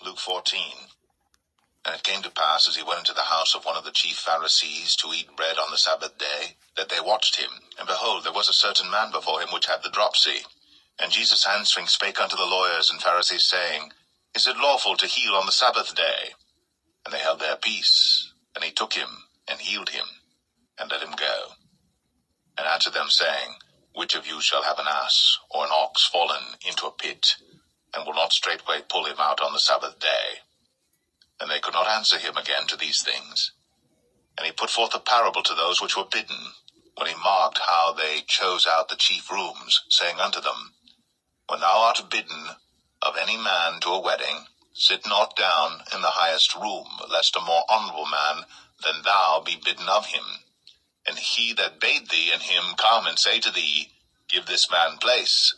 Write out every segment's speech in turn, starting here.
Luke 14. And it came to pass, as he went into the house of one of the chief Pharisees to eat bread on the Sabbath day, that they watched him. And behold, there was a certain man before him which had the dropsy. And Jesus answering spake unto the lawyers and Pharisees, saying, Is it lawful to heal on the Sabbath day? And they held their peace. And he took him, and healed him, and let him go. And answered them, saying, Which of you shall have an ass, or an ox fallen into a pit, and will not straightway pull him out on the Sabbath day? And they could not answer him again to these things. And he put forth a parable to those which were bidden, when he marked how they chose out the chief rooms, saying unto them, When thou art bidden of any man to a wedding, sit not down in the highest room, lest a more honorable man than thou be bidden of him. And he that bade thee and him come and say to thee, Give this man place,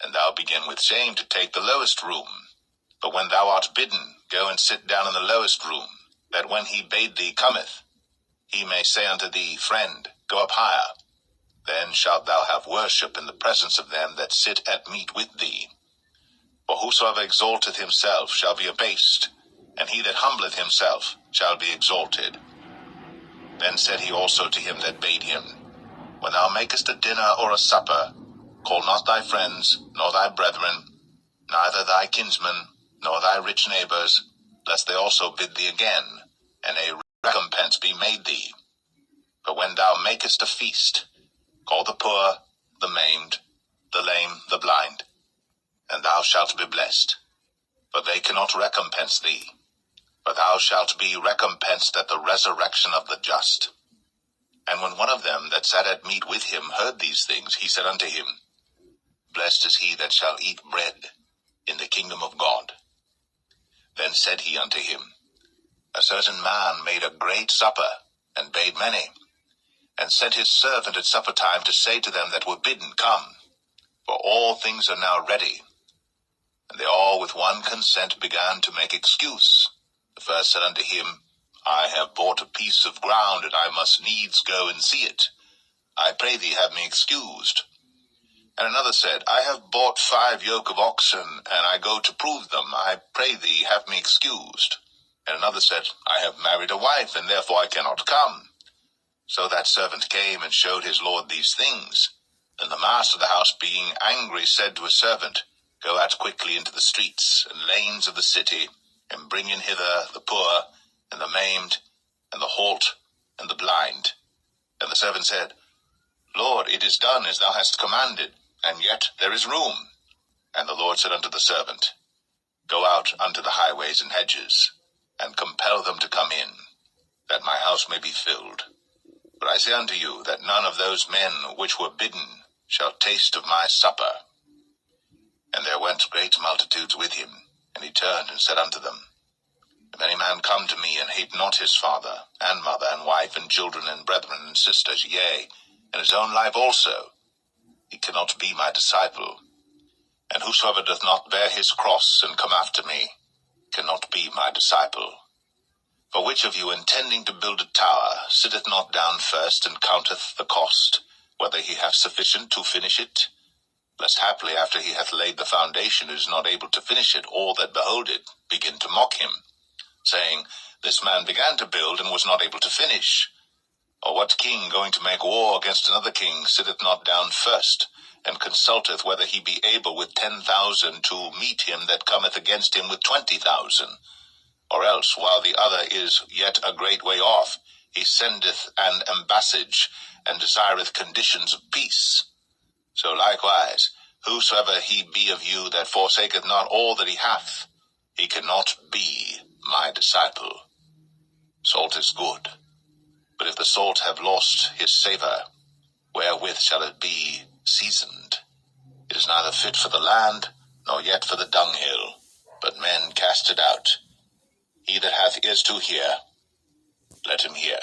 and thou begin with shame to take the lowest room. But when thou art bidden, go and sit down in the lowest room, that when he bade thee cometh, he may say unto thee, Friend, go up higher. Then shalt thou have worship in the presence of them that sit at meat with thee. For whosoever exalteth himself shall be abased, and he that humbleth himself shall be exalted. Then said he also to him that bade him, When thou makest a dinner or a supper, call not thy friends, nor thy brethren, neither thy kinsmen, nor thy rich neighbors, lest they also bid thee again, and a recompense be made thee. But when thou makest a feast, call the poor, the maimed, the lame, the blind, and thou shalt be blessed. For they cannot recompense thee, but thou shalt be recompensed at the resurrection of the just. And when one of them that sat at meat with him heard these things, he said unto him, Blessed is he that shall eat bread in the kingdom of God. Then said he unto him, A certain man made a great supper, and bade many, and sent his servant at supper time to say to them that were bidden, Come, for all things are now ready. And they all with one consent began to make excuse. The first said unto him, I have bought a piece of ground, and I must needs go and see it. I pray thee have me excused. And another said, I have bought 5 yoke of oxen, and I go to prove them. I pray thee have me excused. And another said, I have married a wife, and therefore I cannot come. So that servant came and showed his lord these things. And the master of the house, being angry, said to his servant, Go out quickly into the streets and lanes of the city, and bring in hither the poor, and the maimed, and the halt, and the blind. And the servant said, Lord, it is done as thou hast commanded, and yet there is room. And the Lord said unto the servant, Go out unto the highways and hedges, and compel them to come in, that my house may be filled. But I say unto you, that none of those men which were bidden shall taste of my supper. And there went great multitudes with him, and he turned and said unto them, If any man come to me, and hate not his father, and mother, and wife, and children, and brethren, and sisters, yea, and his own life also, he cannot be my disciple. And whosoever doth not bear his cross, and come after me, cannot be my disciple. For which of you, intending to build a tower, sitteth not down first, and counteth the cost, whether he have sufficient to finish it? Lest haply after he hath laid the foundation, is not able to finish it, all that behold it begin to mock him, saying, This man began to build, and was not able to finish. Or what king, going to make war against another king, sitteth not down first, and consulteth whether he be able with 10,000 to meet him that cometh against him with 20,000? Or else, while the other is yet a great way off, he sendeth an ambassage, and desireth conditions of peace. So likewise, whosoever he be of you that forsaketh not all that he hath, he cannot be my disciple. Salt is good, but if the salt have lost his savour, wherewith shall it be seasoned? It is neither fit for the land, nor yet for the dunghill, but men cast it out. He that hath ears to hear, let him hear.